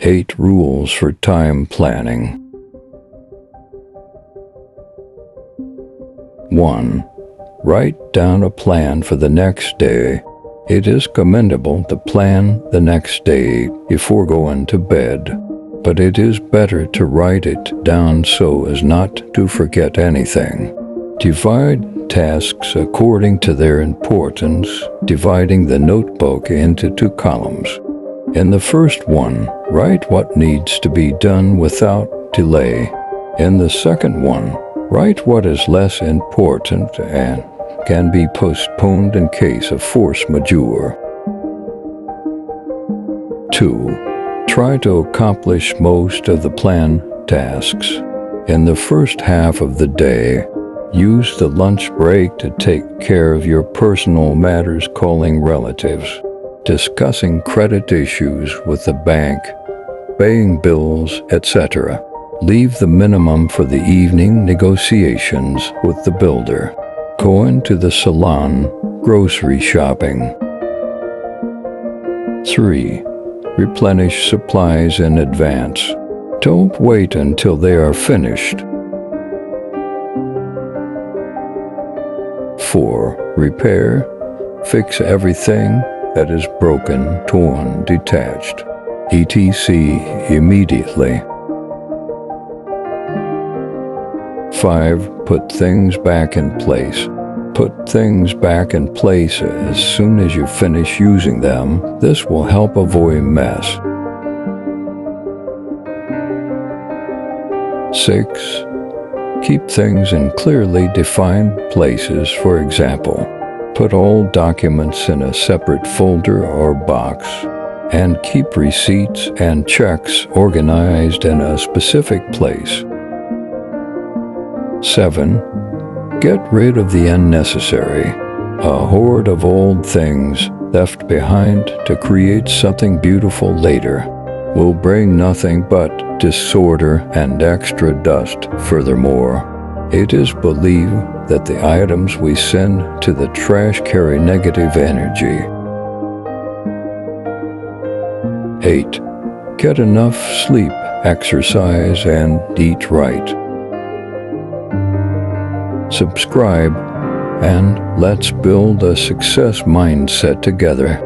8 rules for time planning. 1. Write down a plan for the next day. It is commendable to plan the next day before going to bed, but it is better to write it down so as not to forget anything. Divide tasks according to their importance, dividing the notebook into 2 columns. In the first one, write what needs to be done without delay. In the second one, write what is less important and can be postponed in case of force majeure. 2. Try to accomplish most of the planned tasks. In the first half of the day, use the lunch break to take care of your personal matters, calling relatives, discussing credit issues with the bank, paying bills, etc. Leave the minimum for the evening negotiations with the builder, going to the salon, grocery shopping. 3. Replenish supplies in advance. Don't wait until they are finished. 4. Repair. Fix everything that is broken, torn, detached, etc. immediately. 5. Put things back in place. Put things back in place as soon as you finish using them. This will help avoid mess. 6. Keep things in clearly defined places. For example, put all documents in a separate folder or box, and keep receipts and checks organized in a specific place. 7. Get rid of the unnecessary. A hoard of old things left behind to create something beautiful later will bring nothing but disorder and extra dust. Furthermore, it is believed that the items we send to the trash carry negative energy. 8. Get enough sleep, exercise, and eat right. Subscribe, and let's build a success mindset together.